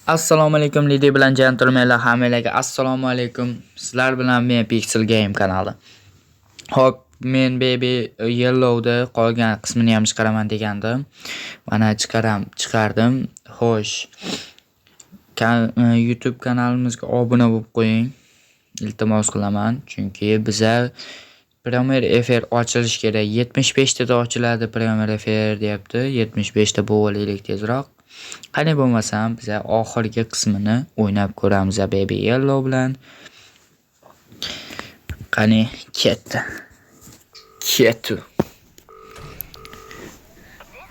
Assalomu alaykum lady bilan gentlemenlar, hammalarga assalomu alaykum. Sizlar bilan men Pixel Game kanali. Hop, men baby yellowda qolgan qismini ham chiqaraman degandim. Mana chiqardim. Xo'sh. YouTube kanalimizga obuna bo'lib qo'ying. Iltimos qilaman, chunki biza Premier Efir ochilish kerak. 75 tada ochiladi Premier Efir deyapti. 75 ta bo'laylik tezroq. Qani bo'lmasam biz oxirgi qismini o'ynab ko'ramiz baby yellow bilan. Qani ketdi.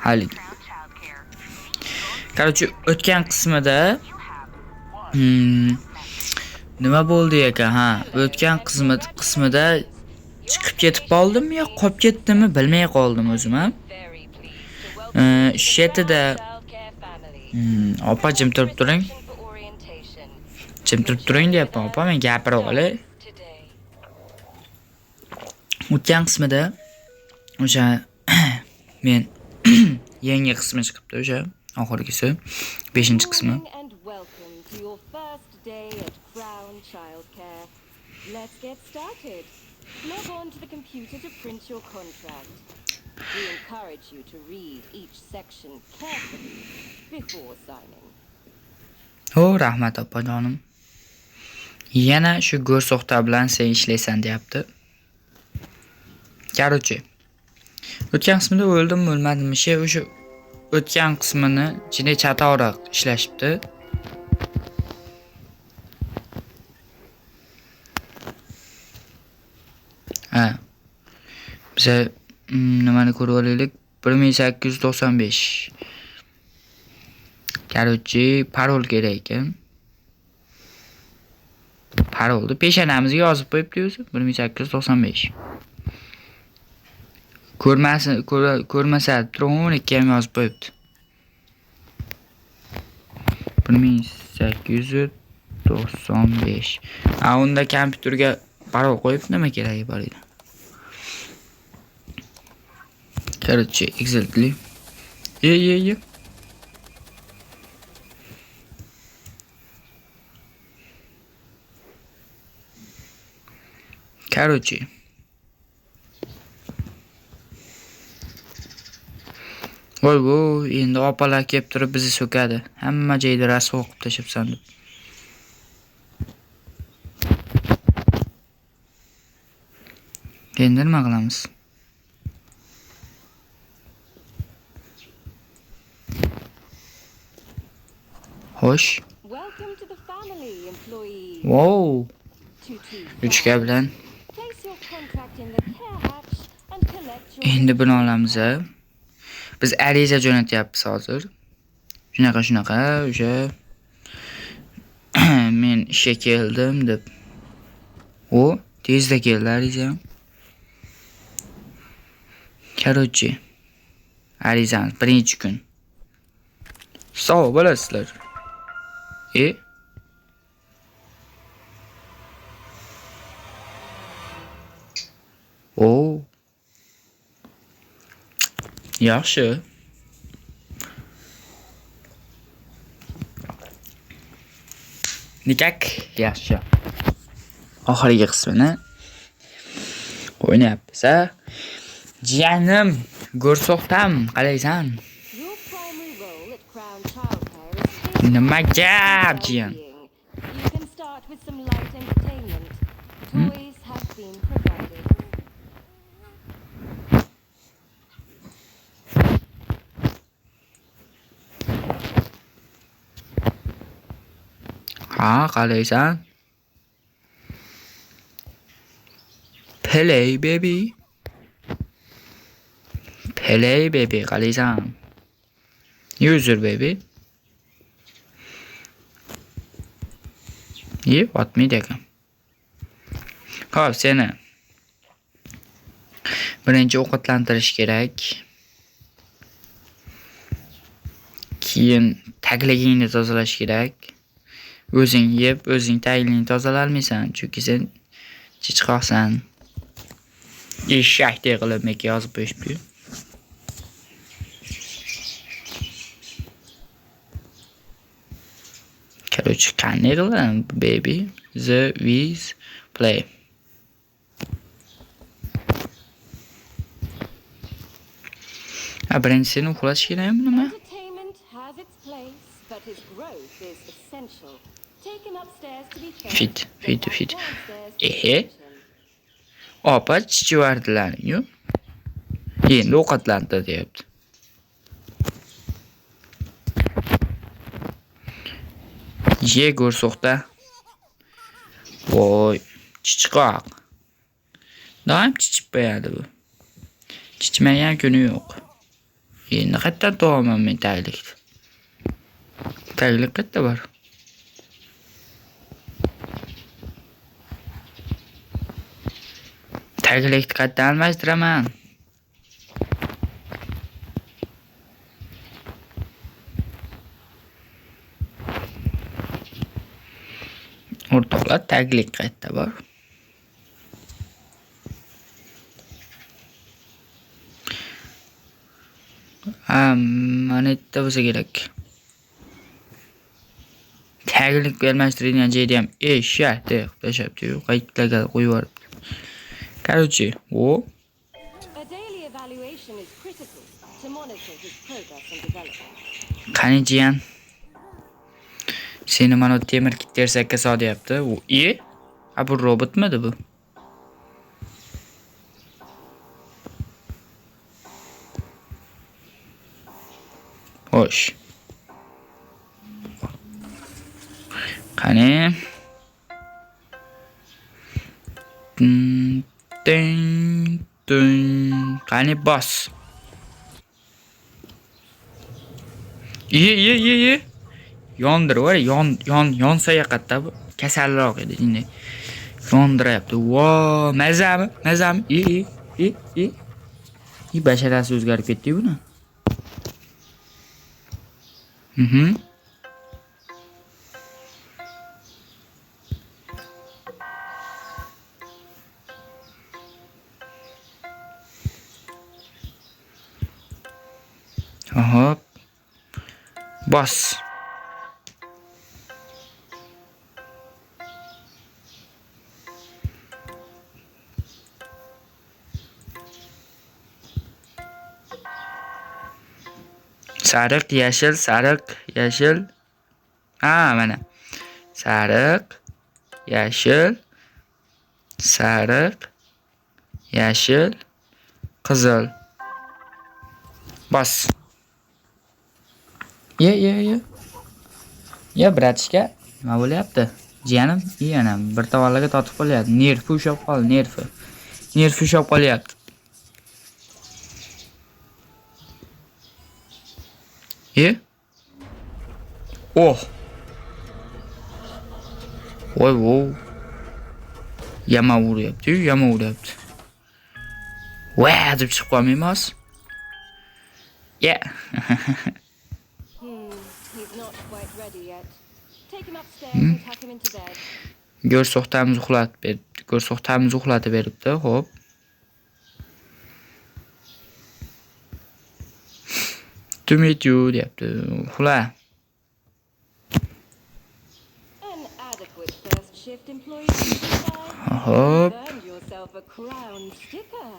Hali. Qarchi o'tgan qismida nima bo'ldi ekan? Ha, o'tgan qismida chiqib ketib qoldimmi yo qolib ketdimmi bilmay qoldim o'zim ham. Shetida opa jim turib turing. Jim turib turing deyapman opa, men gapira olay. O'tgan qismida o'sha men yangi qismi chiqibdi, o'sha oxirgisi 5-qismi. Let's get started. Log on to the computer to print your contract. We encourage you to read each section carefully before signing. Oh, rahmat opajonim. Yana shu go'rsoqta bilan sen ishlaysan deyapti. Qarochi. O'tgan qismida o'ldimmi, o'lmadimmi? O'sha o'tgan qismini ichida chatoqroq ishlashibdi. Ha. Biz nimani ko'rib olaylik? 1895. Qarochi, parol kerak ekan. Parolni peshanamizga yozib qo'yibdi o'zi 1895. Ko'rmasa Tronik ham yozib qo'yibdi. 1895. Unda kompyuterga parol qo'yib nima keragi bor edi? Короче, exactly. Yeah. Короче. Voy, endi opalar kelib turib bizni so'kadi. Hamma joyda rasvo qilib tashabsan deb. Endi nima qilamiz? Xo'sh. Wow. Uchga bilan. Endi buni olamiz. Biz ariza jo'natyapmiz hozir. Shunaqa o'sha men ishga keldim deb. O, tezda keldi ariza. Qarochi. Arizamiz birinchi kun. Sog' bo'lasizlar. O. Yaxshi. Nikak yaxshi. Oxirgi qismini o'ynayapmiz. Jiyanim, go'rsoqtam, qalaysan? Nima gap, jiyan? Ha, qalaysan? Play baby, qalaysan? User baby. Otmaydi ekan. Xo'p, seni birinchi ovqatlantirish kerak. Keyin tagligingni tozalash kerak. O'zing yeb, o'zing tagligingni tozala olmaysan, chunki sen chiqoqsan. Eshakdek qilib menga yozib qo'yishibdi. Короче, qanday qilaman, baby? The with play. Birinchisini uxlash kerakmi nima? Entertainment has its place, but his growth is essential. Take him upstairs to be fed. Fit. then back downstairs to Ehe. feed him. Opa chichivardilar-yu. Endi ovqatlantir deyapti. Ye go'rsoqda. Voy, chichiqoq. Doim chichib qo'yadi bu. Chichmagan kuni yo'q. Endi qayerdan topaman men taglikni? Taglik qayerda bor? Taglikni qayerdan almashtiraman? O'rtoqlar, taglik qayerda bor? Mana yerda bo'lsa kerak. Taglik almashtiradigan joyda ham eshak deb tashlabdi-yu, qaytlarga qo'yib yuboribdi. Короче, A daily evaluation is critical to monitor his progress and development. qani jiyan? Seni mana temir tersakka sol deyapti. Bu robotmidi bu? Xo'sh. Qani? Qani bos. Ye. Yondir var, yonsa yaqatda bu kasalroq edi endi. Yondiryapti. Vo, mazami? Basharasi o'zgarib ketdi buni. Hop. Bos. Sariq, yashil. Mana. Sariq, yashil, qizil. Bas. Ye. Ya, bratishka, nima bo'lyapti? Jiyanim, anam bir tavallaga totib qolyapti. Nerfi ushab qol, nerfi ushab qolyapti. Oh. Voy. Yama uryapti. Voy, deb chiqib qolmaymiz. Yeah. He's not quite ready yet. Take him upstairs and tuck him into bed. Go'rsoqtamiz uxlatib beribdi, xo'p. To meet you deyapti. Uxla. An adequate first shift employee. Hop. Earned yourself a crown sticker.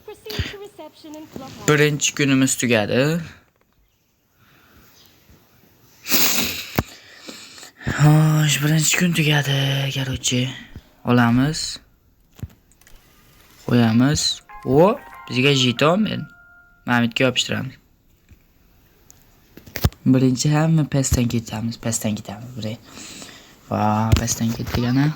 Proceed to reception and clock out. Birinchi kunimiz tugadi. Xo'sh, birinchi kun tugadi. Короче, olamiz. Qo'yamiz. Bizga jeton men. Mamitga yopishtiramiz. Birinchi hamma pastdan ketamiz. Pastdan ketdik ana.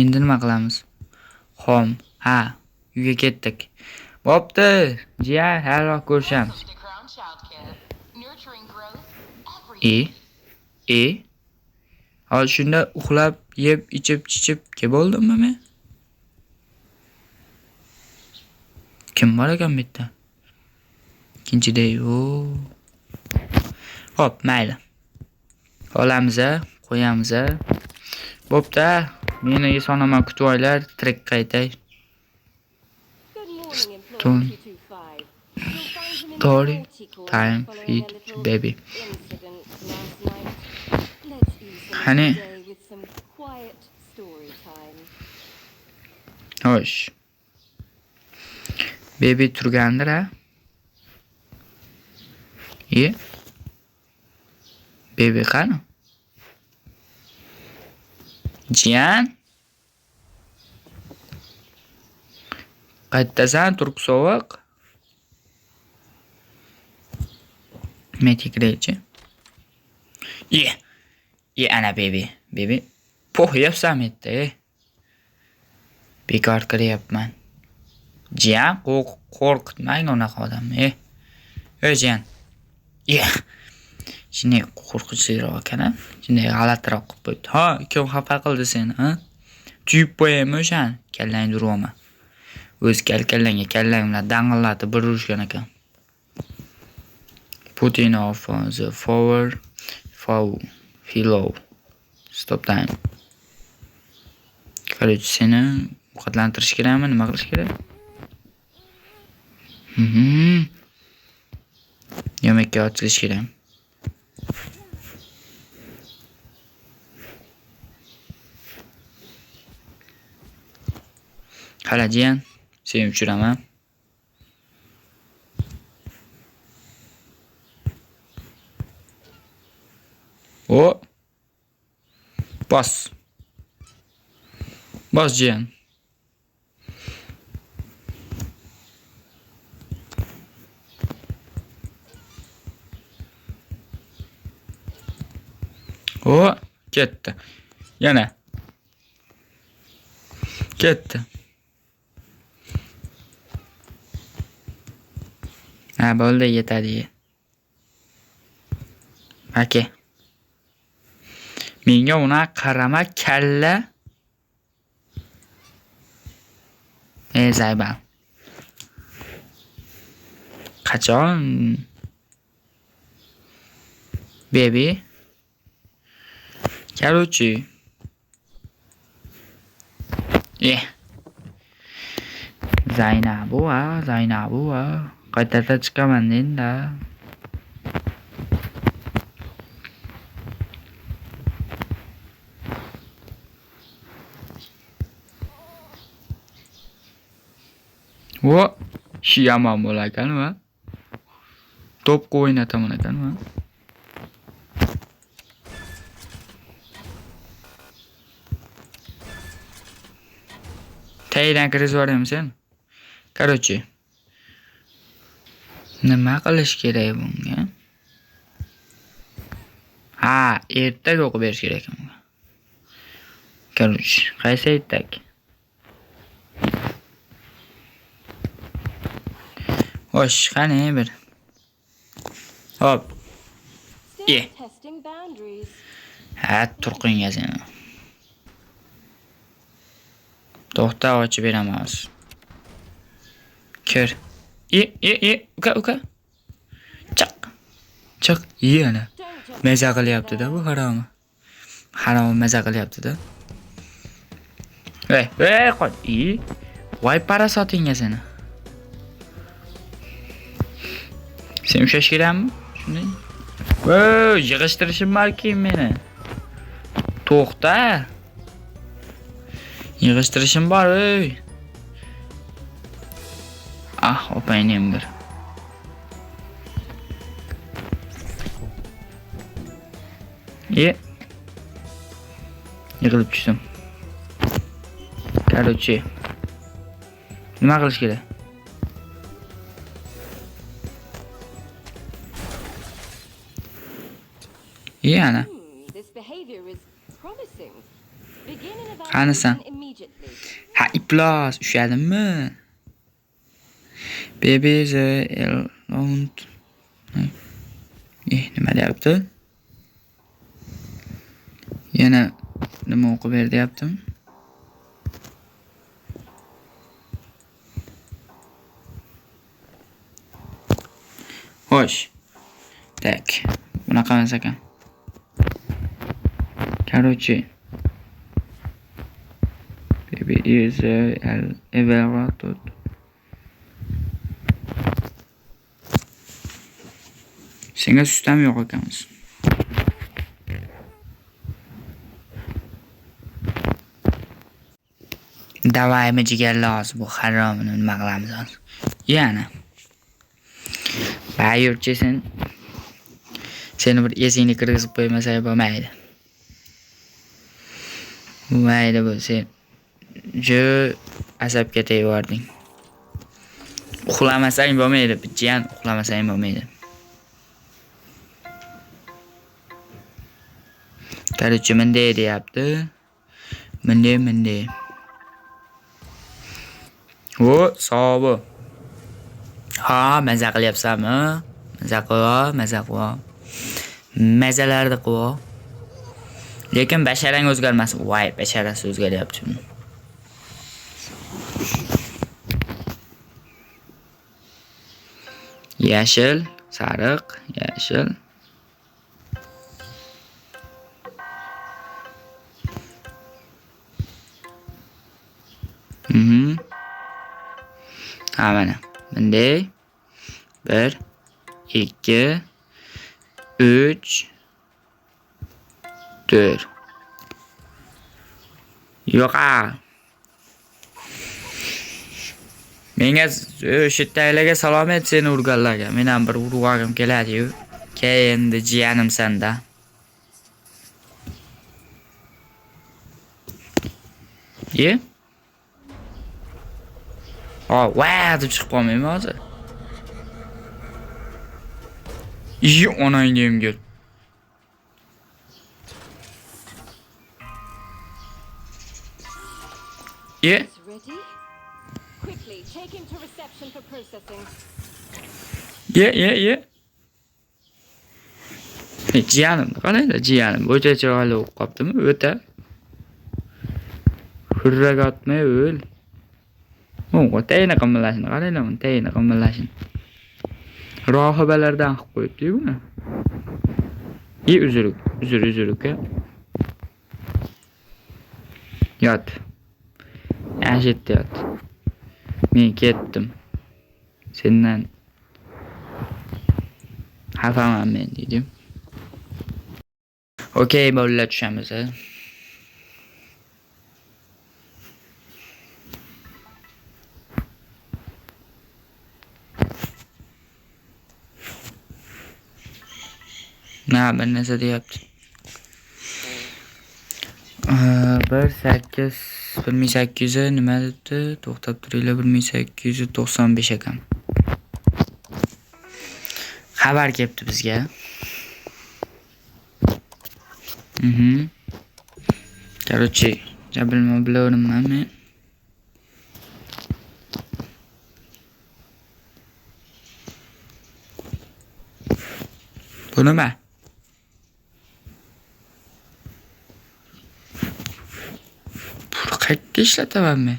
Endi nima qilamiz? Uyga ketdik. Bo'pti. Jiya, haliroq ko'rishamiz. Hozir shunda uxlab, yeb, ichib ke bo'ldimmi men? Kim bor ekan bu yerda? Ikkinchida Hop, mayli. Olamiz, qo'yamiz. Bo'pti. Meni esonaman kutib oylar, tirik qaytay. Good morning, Don't- employee 225. You'll find him in the Story naughty corner time following feed a little baby. incident last night. Let's ease them Honey. today with some quiet story time. Xo'sh. Baby turgandir a? Baby qani? Jiyan? Qayerdasan, turq sovuq? Metikrechi. Ana baby. Baby. Poh yapsam etdi. Bekor kiryapman. Jiyan, qo'rqitmang unaqa odamni. Jiyan. Shunday qo'rqinchliroq ekan-a? Shunday g'alatiroq qilib qo'ydi. Ha, kim xafa qildi seni, ha? Tuyib qo'yaymi o'shani? Kallangni urma. O'z kallang bilan dang'illatib bir urishgan ekan. Putting off on the forward flow. Stop time. Qaraychi, seni ovqatlantirish kerakmi? Nima qilish kerak? Yemekka ochilish kerak. Hala jiyan, seni uchiraman. Bos. Bos jiyan. Ketdi. Yana. Ketdi. Ha, bo'ldi, yetadi. Aka. Menga una qarama kalla. Zayban. Qachon? Baby. Короче. Zaynabu. Qayerda chiqaman endi. Shu yomon bo'lakanmi? To'pga o'ynataman ekanmi? Taydan kirib o'raman sen. Короче. Nima qilish kerak bunga? Ha, ertaga o'qib berish kerak bunga. Короче, qaysi ertak? Xo'sh, qani bir. Hop. Testing boundaries. Ha, turqinga seni. To'xta, ochib beramiz. Kir. Uka. Chiq. Ana. Maza qilyapti-da bu harom. Harom maza qilyapti-da. Qo'y. Voy parasotingga seni. Sen ushlash kerakmi? Shunday. Yig'ishtirishim balki meni. To'xta. Yig'ishtirishim bor, opaynim bir. Yig'ilib tushdim. Короче. Nima qilish kerak? Ana. This behavior is promising. Begin an Qanisan? evaluation immediately. Ha, iplos ushladimmi? Baby is alone. Nima deyapti? Yana nima o'qib ber deyaptim? Xo'sh. Tak. Bunaqa emas ekan. Короче. Baby is evaluated. Senga sustam yo'q ekanmiz. Davay mi jigarlar hozir bu haromini nima qilamiz hozir? Yana. Bayurchi seni bir esingni kirgizib qo'ymasay bo'lmaydi. Mayli bu sen asabga tegvording. Uxlamasang bo'lmaydi, bichyan uxlamasang bo'lmaydi. Qarichi menday deyapti. Menday. O, savobi. Ha, maza qilyapsanmi? Maza qilwa. Mazalarni qilwa. Lekin basharang o'zgarmasin. Voy, basharasi o'zgaryapti. Yashil, sariq, yashil. Ha mana. Bunday 1 2 3 4. Yo'q. Menga o'sha taylaga salom et seni urganlarga. Men ham bir urug'im keladi-yu. Endi jiyanim senda. Ye? Vay deb chiqib qolmaymi hozir? Onangni emgil. Ye? Quickly, take him to reception for processing. Ye. Jiyanim, qaranglar jiyanim. O'ta chiroyli o'qib qoptimi? O'ta. Hurraga otmay o'l. Tayini qimillashini qaranglar, tayini qimillashini. Rohibalardan qilib qo'yibdi buni. Uzuruk. Yot. Ashitdi yot. Men ketdim. Sendan xafaman men dedim. Okey, bolalar tushamiz. Bir narsa deyapti. 1800 nima debdi? To'xtab turinglar, 1895 ekan. Xabar kelibdi bizga. Короче, bilmadim men. Bu nima? Qayerga ishlataman men?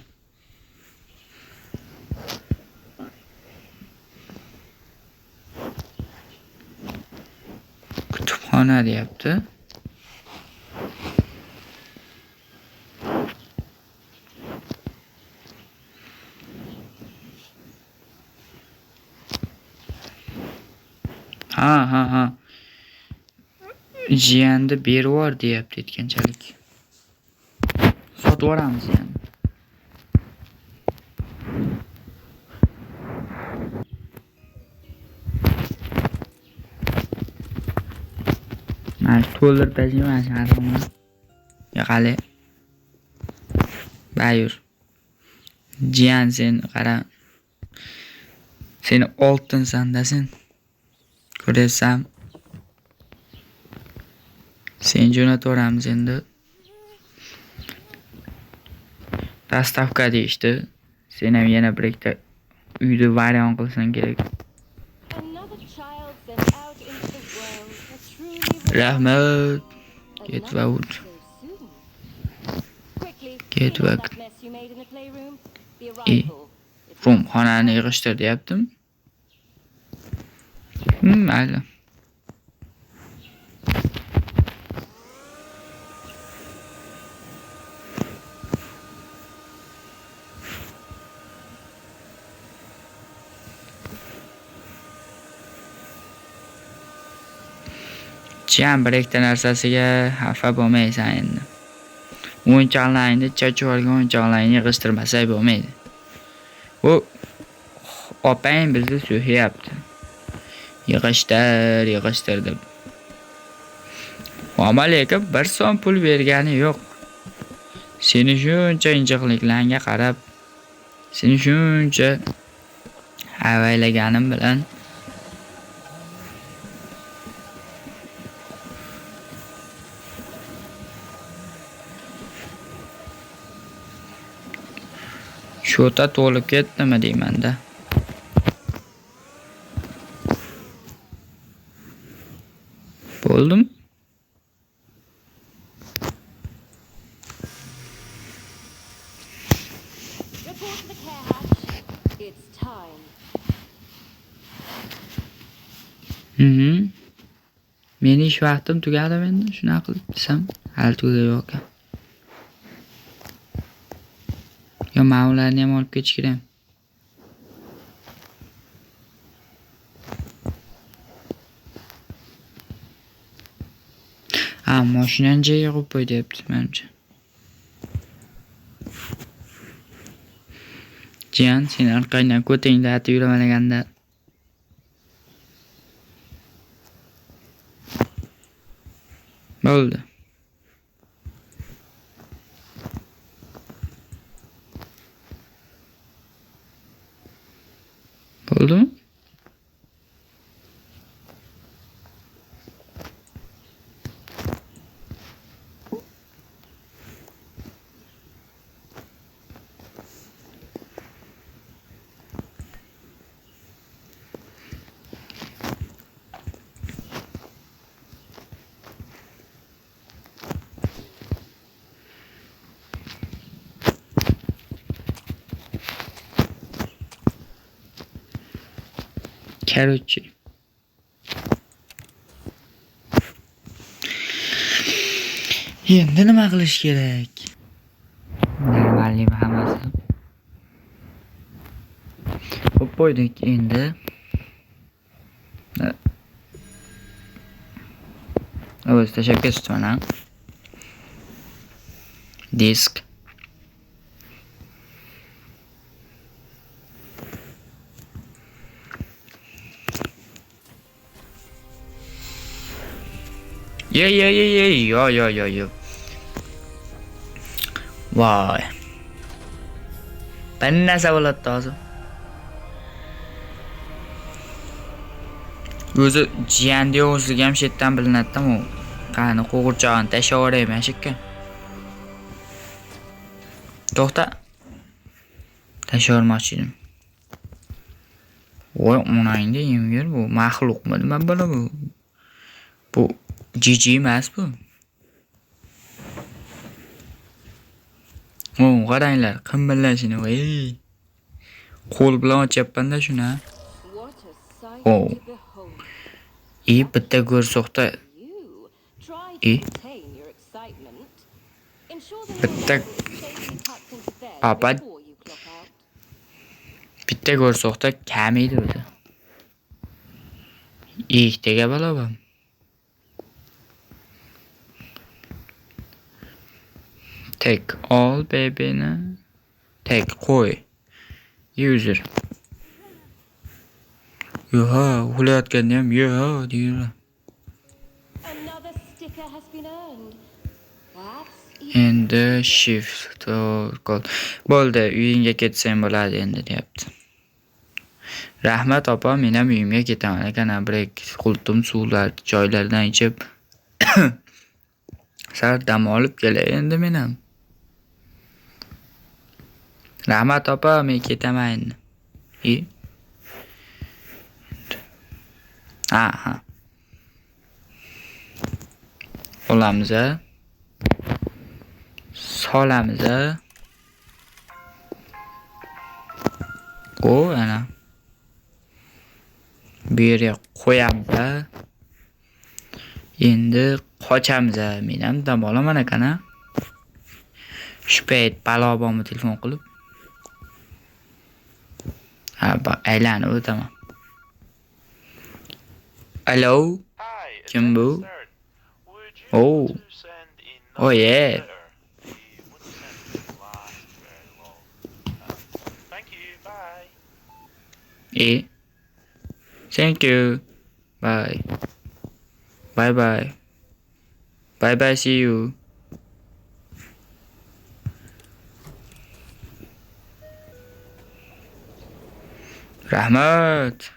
Kutubxona deyapti. Ha. Jiyanni berib yubor deyapti aytganchalik. Sotib yuboramiz yani. Mana to'ldirib tashlayman shahrimni. Yo'qali. Bayur. Jiyan sen qara. Seni oltinsan-da sen. Ko'rasan. Sen jo'nataveramiz endi. Dastavka deyishdi. Sen ham yana bir ikkita uyni variant qilsang kerak. Rahmat. Get vaqt. Xonani yig'ishtir deyaptim. Mayli. Jiyan bir ikkita narsasiga xafa bo'lmaysan endi. O'yinchoqlaringni chachib olgan o'yinchoqlaringni yig'ishtirmasak bo'lmaydi. U opang bizni so'yapti. Yig'ishtir deb. Ammo lekin bir so'm pul bergani yo'q. Seni shuncha injiqliklarga qarab, seni shuncha avaylaganim bilan shota to'lib ketdimi deymanda. Bo'ldim. Report to the care hatch. It's time. Meni ish vaqtim tugadi endi, shunaqa qilib desam, hali tugayo'q ekan. Yo, men ularni ham olib ketish kerak. Mashinani joyiga qo'yib qo'y deyapti, menimcha. Jiyan, sen orqangdan ko'tinglatib yuramanaganda. Bo'ldi. Bo'ldimi? Короче. Endi nima qilish kerak? Normalniy hammasi. Qo'yib qo'ydik endi. O'zi tashlab ketibman. Disk. Yo. Voy. Bir narsa bo'ladi hozir. O'zi jiyanni o'ziga ham chetdan bilinadi-da, u. Qani qo'g'irchog'ini tashlaveraymi shikka. To'xta. Tashlavermoqchi edim. Voy, onangda yemger bu maxluqmi nima bo'la bu? Bu jiji emas bu. Qaranglar, qimirlashini, voy. Qo'l bilan ochyapman-da shuni. Oh. Bitta ko'rsoqda. Bitta Papa. Bitta ko'rsoqda kam edi o'zi. Ikkitaga baloba. Take all baby'ni. Take qo'y. User. Yo'q, uxlayotganda ham yo'q deydi. Endi shift call. Bo'ldi, uyingga ketsang bo'ladi endi deyapti. Rahmat opa, men ham uyimga ketaman ekan, bir qultum suvlar joylardan ichib sal dam olib kelay endi men ham. Rahmat opa, men ketaman endi. Aha. Olamiz. Solamiz. Ana. Bu yerga qo'yamiz. Endi qochamiz. Men ham dam olaman ekan. Shu payt balobomni telefon qilib. Aylanib o'taman. Hello. Kim bu? Oh. To send in Oh, yeah. letter. He wouldn't send it last very long. Thank you. Bye. Thank you. Bye. Bye bye. Bye bye, see you. Rahmat.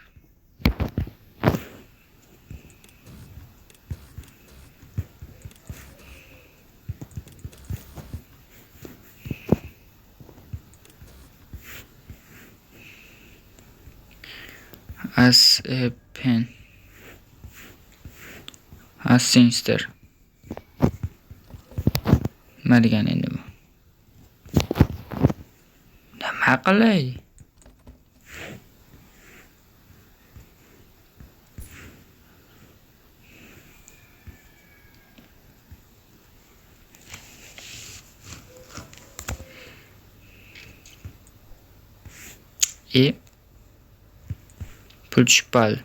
As a pen. As sinister. Nima degani endi bu? Nima qilay? Pul tushib qoldi.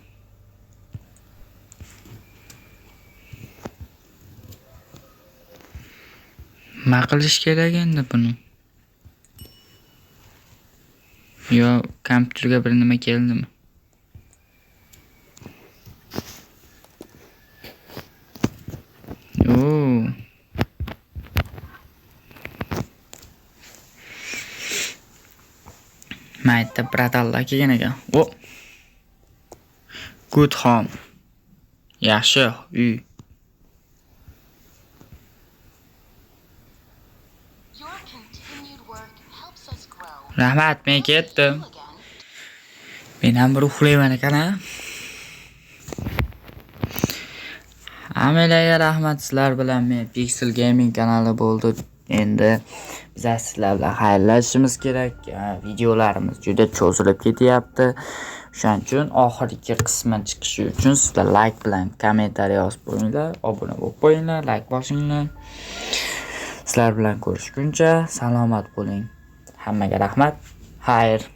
Nima qilish kerak endi buni? Yo, kompyuterga bir nima keldimi? Oo. Mayda bradallar kelgan ekan. O. Good home. Yaxshi uy. Your continued work helps us grow. Rahmat, men ketdim. Men ham bir uxlayman ekan, ha. Hammalarga rahmat, sizlar bilan men Pixel Gaming kanali bo'ldi. Endi biz sizlar bilan xayrlashishimiz kerak. Videolarimiz juda cho'zilib ketyapti. Shuning uchun oxirgi qismi chiqishi uchun sizlar like bilan kommentariy yozib qo'yinglar, obuna bo'lib qo'yinglar, like bosinglar. Sizlar bilan ko'rishguncha salomat bo'ling. Hammaga rahmat. Xayr.